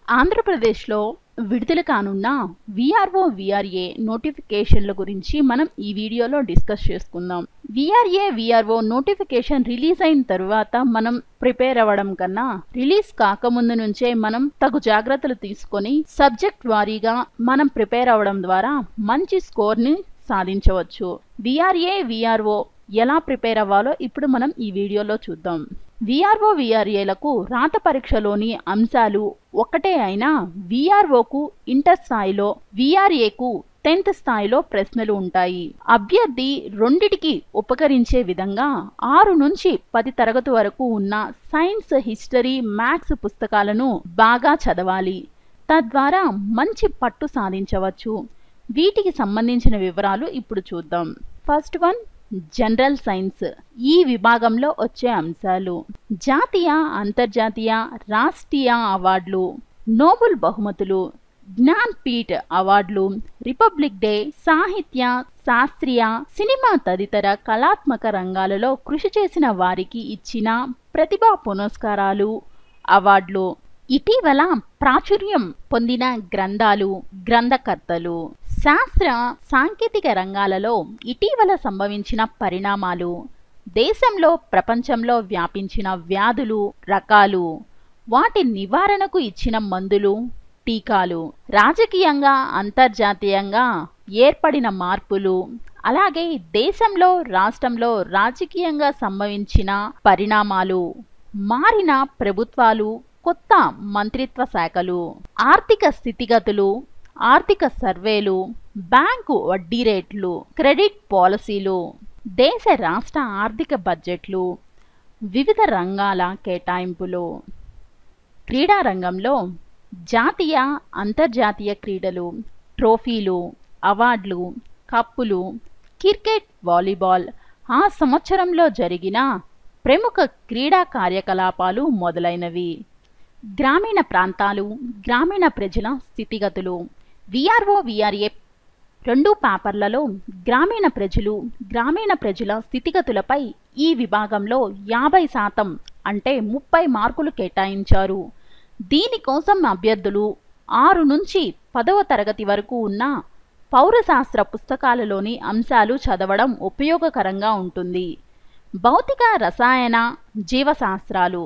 ఆంధ్రప్రదేశ్లో విడుదల కానున్న విఆర్ఓ విఆర్ఏ నోటిఫికేషన్ల గురించి మనం ఈ వీడియోలో డిస్కస్ చేసుకుందాం. విఆర్ఓ నోటిఫికేషన్ రిలీజ్ అయిన తరువాత మనం ప్రిపేర్ అవ్వడం కన్నా రిలీజ్ కాకముందు నుంచే మనం తగు జాగ్రత్తలు తీసుకొని సబ్జెక్ట్ వారీగా మనం ప్రిపేర్ అవ్వడం ద్వారా మంచి స్కోర్ని సాధించవచ్చు. విఆర్ఓ ఎలా ప్రిపేర్ అవ్వాలో ఇప్పుడు మనం ఈ వీడియోలో చూద్దాం. విఆర్ఏలకు రాత పరీక్షలోని అంశాలు ఒకటే అయినా విఆర్ఓకు ఇంటర్ స్థాయిలో, విఆర్ఏకు 10th స్థాయిలో ప్రశ్నలు ఉంటాయి. అభ్యర్థి రెండిటికి ఉపకరించే విధంగా 6 నుంచి 10 తరగతి వరకు ఉన్న సైన్స్, హిస్టరీ, మ్యాథ్స్ పుస్తకాలను బాగా చదవాలి. తద్వారా మంచి పట్టు సాధించవచ్చు. వీటికి సంబంధించిన వివరాలు ఇప్పుడు చూద్దాం. First one, general science. ఈ విభాగంలో వచ్చే అంశాలు: జాతీయ, అంతర్జాతీయ, రాష్ట్రీయ అవార్డులు, నోబెల్ బహుమతులు, జ్ఞాన్పీఠ్ అవార్డులు, రిపబ్లిక్ డే, సాహిత్య, శాస్త్రీయ, సినిమా తదితర కళాత్మక రంగాలలో కృషి చేసిన వారికి ఇచ్చిన ప్రతిభా పురస్కారాలు, అవార్డులు, ఇటీవల ప్రాచుర్యం పొందిన గ్రంథాలు, గ్రంథకర్తలు, శాస్త్ర సాంకేతిక రంగాలలో ఇటీవల సంభవించిన పరిణామాలు, దేశంలో ప్రపంచంలో వ్యాపించిన వ్యాధులు రకాలు, వాటి నివారణకు ఇచ్చిన మందులు, టీకాలు, రాజకీయంగా అంతర్జాతీయంగా ఏర్పడిన మార్పులు, అలాగే దేశంలో రాష్ట్రంలో రాజకీయంగా సంభవించిన పరిణామాలు, మారిన ప్రభుత్వాలు, కొత్త మంత్రిత్వ శాఖలు, ఆర్థిక స్థితిగతులు, ఆర్థిక సర్వేలు, బ్యాంకు వడ్డీ రేట్లు, క్రెడిట్ పాలసీలు, దేశ రాష్ట్ర ఆర్థిక బడ్జెట్లు, వివిధ రంగాల కేటాయింపులు. క్రీడా రంగంలో జాతీయ, అంతర్జాతీయ క్రీడలు, ట్రోఫీలు, అవార్డులు, కప్పులు, క్రికెట్, వాలీబాల్, ఆ సంవత్సరంలో జరిగిన ప్రముఖ క్రీడా కార్యకలాపాలు మొదలైనవి. గ్రామీణ ప్రాంతాలు, గ్రామీణ ప్రజల స్థితిగతులు. విఆర్ఏ 2 పేపర్లలో గ్రామీణ ప్రజల స్థితిగతులపై ఈ విభాగంలో 50% అంటే 30 మార్కులు కేటాయించారు. దీనికోసం అభ్యర్థులు 6 నుంచి 10వ తరగతి వరకు ఉన్న పౌరశాస్త్ర పుస్తకాలలోని అంశాలు చదవడం ఉపయోగకరంగా ఉంటుంది. భౌతిక, రసాయన, జీవశాస్త్రాలు.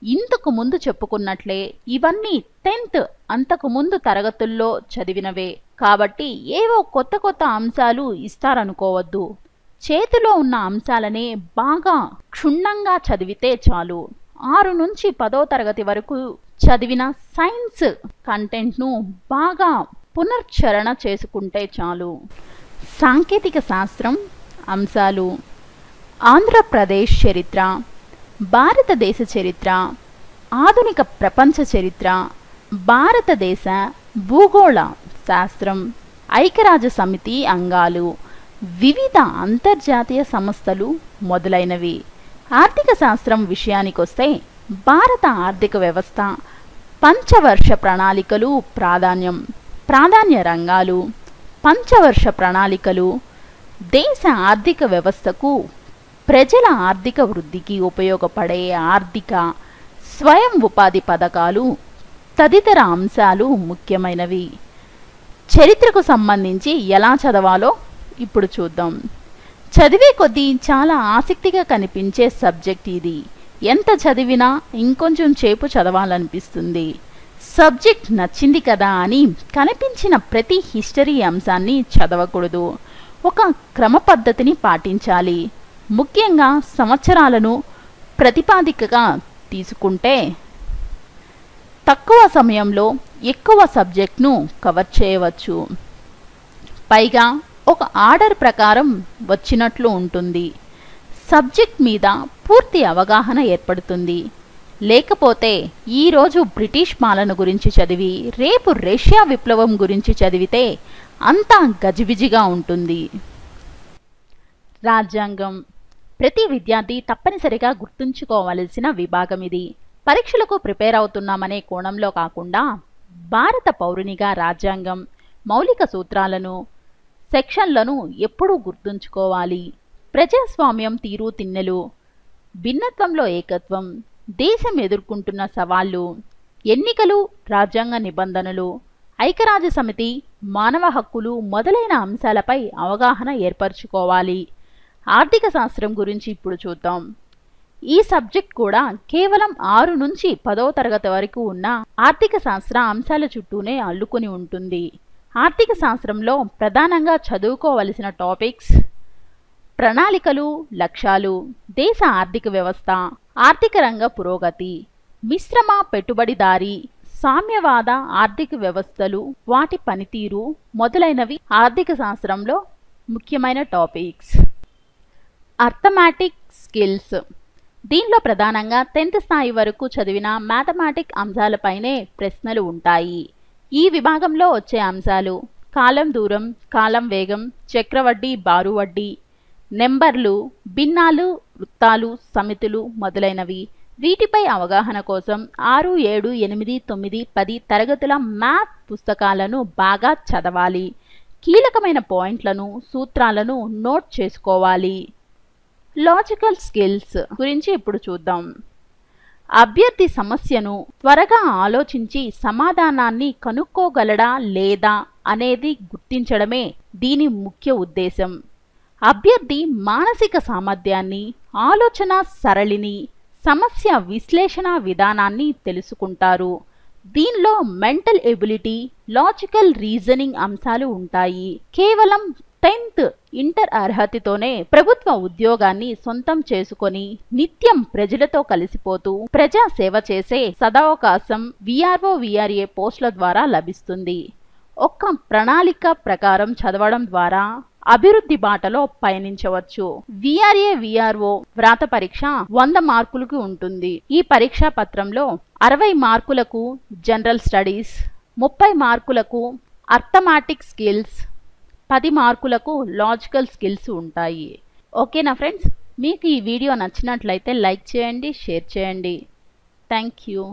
ఇంతకు ముందు చెప్పుకున్నట్లే ఇవన్నీ 10th అంతకు ముందు తరగతుల్లో చదివినవే కాబట్టి ఏవో కొత్త అంశాలు ఇస్తారనుకోవద్దు. చేతిలో ఉన్న అంశాలనే బాగా క్షుణ్ణంగా చదివితే చాలు. 6 నుంచి 10వ తరగతి వరకు చదివిన సైన్స్ కంటెంట్ను బాగా పునశ్చరణ చేసుకుంటే చాలు. సాంకేతిక శాస్త్రం అంశాలు: ఆంధ్రప్రదేశ్ చరిత్ర, భారతదేశ చరిత్ర, ఆధునిక ప్రపంచ చరిత్ర, భారతదేశ భూగోళ శాస్త్రం, ఐక్యరాజ్య సమితి అంగాలు, వివిధ అంతర్జాతీయ సంస్థలు మొదలైనవి. ఆర్థిక శాస్త్రం విషయానికొస్తే భారత ఆర్థిక వ్యవస్థ, పంచవర్ష ప్రణాళికలు ప్రాధాన్య రంగాలు, పంచవర్ష ప్రణాళికలు, దేశ ఆర్థిక వ్యవస్థకు, ప్రజల ఆర్థిక వృద్ధికి ఉపయోగపడే ఆర్థిక స్వయం ఉపాధి పథకాలు తదితర అంశాలు ముఖ్యమైనవి. చరిత్రకు సంబంధించి ఎలా చదవాలో ఇప్పుడు చూద్దాం. చదివే కొద్దీ చాలా ఆసక్తిగా కనిపించే సబ్జెక్ట్ ఇది. ఎంత చదివినా ఇంకొంచెం సేపు చదవాలనిపిస్తుంది. సబ్జెక్ట్ నచ్చింది కదా అని కనిపించిన ప్రతి హిస్టరీ అంశాన్ని చదవకూడదు. ఒక క్రమ పద్ధతిని పాటించాలి. ముఖ్యంగా సంవత్సరాలను ప్రతిపాదికగా తీసుకుంటే తక్కువ సమయంలో ఎక్కువ సబ్జెక్ట్ను కవర్ చేయవచ్చు. పైగా ఒక ఆర్డర్ ప్రకారం వచ్చినట్లు ఉంటుంది. సబ్జెక్ట్ మీద పూర్తి అవగాహన ఏర్పడుతుంది. లేకపోతే ఈరోజు బ్రిటిష్ పాలన గురించి చదివి రేపు రష్యా విప్లవం గురించి చదివితే అంతా గజిబిజిగా ఉంటుంది. రాజ్యాంగం ప్రతి విద్యార్థి తప్పనిసరిగా గుర్తుంచుకోవలసిన విభాగం ఇది. పరీక్షలకు ప్రిపేర్ అవుతున్నామనే కోణంలో కాకుండా భారత పౌరునిగా రాజ్యాంగం మౌలిక సూత్రాలను, సెక్షన్లను ఎప్పుడూ గుర్తుంచుకోవాలి. ప్రజాస్వామ్యం తీరుతిన్నెలు, భిన్నత్వంలో ఏకత్వం, దేశం ఎదుర్కొంటున్న సవాళ్లు, ఎన్నికలు, రాజ్యాంగ నిబంధనలు, ఐక్యరాజ్య సమితి, మానవ హక్కులు మొదలైన అంశాలపై అవగాహన ఏర్పరచుకోవాలి. ఆర్థిక శాస్త్రం గురించి ఇప్పుడు చూద్దాం. ఈ సబ్జెక్ట్ కూడా కేవలం 6 నుంచి 10వ తరగతి వరకు ఉన్న ఆర్థిక శాస్త్ర అంశాల చుట్టూనే అల్లుకొని ఉంటుంది. ఆర్థిక శాస్త్రంలో ప్రధానంగా చదువుకోవలసిన టాపిక్స్: ప్రణాళికలు, లక్ష్యాలు, దేశ ఆర్థిక వ్యవస్థ, ఆర్థిక రంగ పురోగతి, మిశ్రమ పెట్టుబడిదారీ, సామ్యవాద ఆర్థిక వ్యవస్థలు, వాటి పనితీరు మొదలైనవి ఆర్థిక శాస్త్రంలో ముఖ్యమైన టాపిక్స్. అర్థమాటిక్ స్కిల్స్: దీనిలో ప్రధానంగా 10th స్థాయి వరకు చదివిన మ్యాథమెటిక్ అంశాలపైనే ప్రశ్నలు ఉంటాయి. ఈ విభాగంలో వచ్చే అంశాలు కాలం దూరం, కాలం వేగం, చక్రవడ్డీ, బారువడ్డీ, నెంబర్లు, భిన్నాలు, వృత్తాలు, సమితులు మొదలైనవి. వీటిపై అవగాహన కోసం 6, 7, 8, 9, 10 తరగతుల మ్యాథ్ పుస్తకాలను బాగా చదవాలి. కీలకమైన పాయింట్లను, సూత్రాలను నోట్ చేసుకోవాలి. లాజికల్ స్కిల్స్ గురించి ఇప్పుడు చూద్దాం. అభ్యర్థి సమస్యను త్వరగా ఆలోచించి సమాధానాన్ని కనుక్కోగలడా లేదా అనేది గుర్తించడమే దీని ముఖ్య ఉద్దేశం. అభ్యర్థి మానసిక సామర్థ్యాన్ని, ఆలోచన సరళిని, సమస్య విశ్లేషణ విధానాన్ని తెలుసుకుంటారు. దీనిలో మెంటల్ ఎబిలిటీ, లాజికల్ రీజనింగ్ అంశాలు ఉంటాయి. కేవలం 10th ఇంటర్ అర్హతతోనే ప్రభుత్వ ఉద్యోగాన్ని సొంతం చేసుకొని నిత్యం ప్రజలతో కలిసిపోతూ ప్రజా సేవ చేసే సదవకాశం VRO, VRA పోస్టుల ద్వారా లభిస్తుంది. ఒక్క ప్రణాళిక ప్రకారం చదవడం ద్వారా అభివృద్ధి బాటలో పయనించవచ్చు. VRA, VRO వ్రాత పరీక్ష 100 మార్కులకు ఉంటుంది. ఈ పరీక్షా పత్రంలో 60 మార్కులకు జనరల్ స్టడీస్, 30 మార్కులకు అర్థమాటిక్ స్కిల్స్, 10 మార్కులకు లాజికల్ స్కిల్స్ ఉంటాయి. ఓకేనా ఫ్రెండ్స్? మీకు ఈ వీడియో నచ్చినట్లయితే లైక్ చేయండి, షేర్ చేయండి. Thank you.